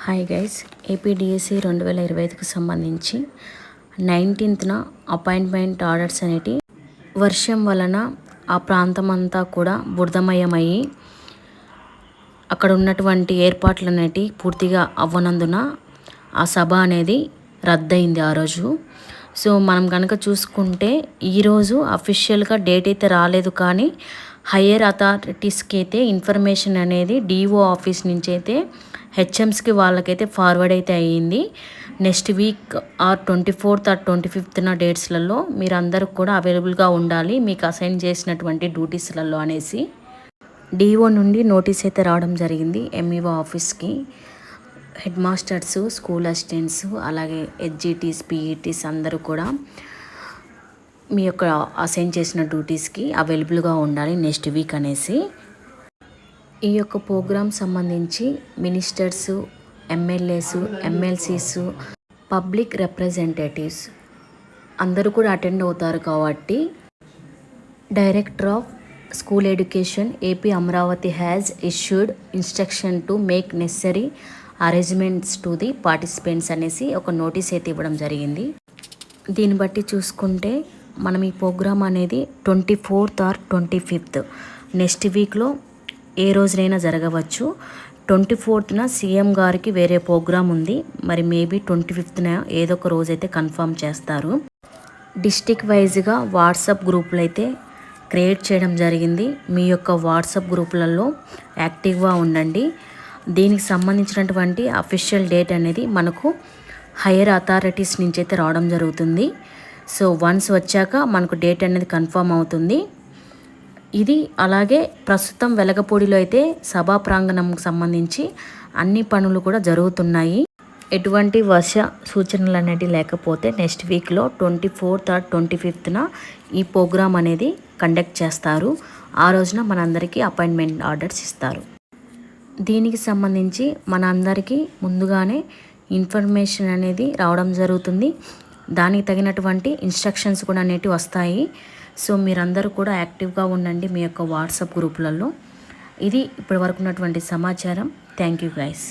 Hi guys, APDSC 2025కి సంబంధించి 19న appointment orders అనేటి వర్షం వలన ఆ ప్రాంతం అంతా కూడా బురదమయమయ్యి అక్కడ ఉన్నటువంటి ఏర్పాట్లు అనేటి పూర్తిగా అవ్వనందున ఆ సభ అనేది రద్దయింది ఆ రోజు. సో మనం కనుక చూసుకుంటే ఈరోజు అఫీషియల్గా డేట్ అయితే రాలేదు, కానీ హయ్యర్ అథారిటీస్కి అయితే ఇన్ఫర్మేషన్ అనేది డిఓ ఆఫీస్ నుంచి అయితే హెచ్ఎమ్స్కి వాళ్ళకైతే ఫార్వర్డ్ అయితే అయ్యింది. Next week or 24th or 25th డేట్స్లలో మీరు అందరూ కూడా అవైలబుల్గా ఉండాలి మీకు అసైన్ చేసినటువంటి డ్యూటీస్లలో అనేసి డిఓ నుండి నోటీస్ అయితే రావడం జరిగింది. ఎంఈఓ ఆఫీస్కి హెడ్ మాస్టర్స్, స్కూల్ అసిస్టెంట్స్, అలాగే హెచ్జిటీస్, పీఈటీస్ అందరూ కూడా మీ యొక్క అసైన్ చేసిన డ్యూటీస్కి అవైలబుల్గా ఉండాలి నెక్స్ట్ వీక్ అనేసి. ఈ యొక్క ప్రోగ్రామ్ సంబంధించి ministers, MLAs, MLCs, public representatives అందరూ కూడా అటెండ్ అవుతారు కాబట్టి director of school education AP Amaravati has issued instruction to make necessary arrangements to the participants అనేసి ఒక నోటీస్ అయితే ఇవ్వడం జరిగింది. దీన్ని బట్టి చూసుకుంటే మనం ఈ ప్రోగ్రామ్ అనేది 24th ఆర్ 25th నెక్స్ట్ వీక్లో ఏ రోజునైనా జరగవచ్చు. 24th సీఎం గారికి వేరే ప్రోగ్రామ్ ఉంది, మరి మేబీ 25th ఏదో ఒక రోజు అయితే కన్ఫర్మ్ చేస్తారు. డిస్టిక్ వైజ్గా వాట్సాప్ గ్రూపులు అయితే క్రియేట్ చేయడం జరిగింది. మీ యొక్క వాట్సాప్ గ్రూపులలో యాక్టివ్గా ఉండండి. దీనికి సంబంధించినటువంటి అఫీషియల్ డేట్ అనేది మనకు హైయర్ అథారిటీస్ నుంచి అయితే రావడం జరుగుతుంది. సో వన్స్ వచ్చాక మనకు డేట్ అనేది కన్ఫర్మ్ అవుతుంది. ఇది అలాగే ప్రస్తుతం వెలగపూడిలో అయితే సభా ప్రాంగణంకు సంబంధించి అన్ని పనులు కూడా జరుగుతున్నాయి. ఎటువంటి వర్ష సూచనలు అనేవి లేకపోతే నెక్స్ట్ వీక్లో 24th ఆర్ 25th ఈ ప్రోగ్రామ్ అనేది కండక్ట్ చేస్తారు. ఆ రోజున మనందరికీ అపాయింట్మెంట్ ఆర్డర్స్ ఇస్తారు. దీనికి సంబంధించి మనందరికీ ముందుగానే ఇన్ఫర్మేషన్ అనేది రావడం జరుగుతుంది. దానికి తగినటువంటి ఇన్స్ట్రక్షన్స్ కూడా అనేటివి వస్తాయి. సో మీరందరూ కూడా యాక్టివ్గా ఉండండి మీ యొక్క వాట్సాప్ గ్రూపులలో. ఇది ఇప్పటి వరకు ఉన్నటువంటి సమాచారం. Thank you guys.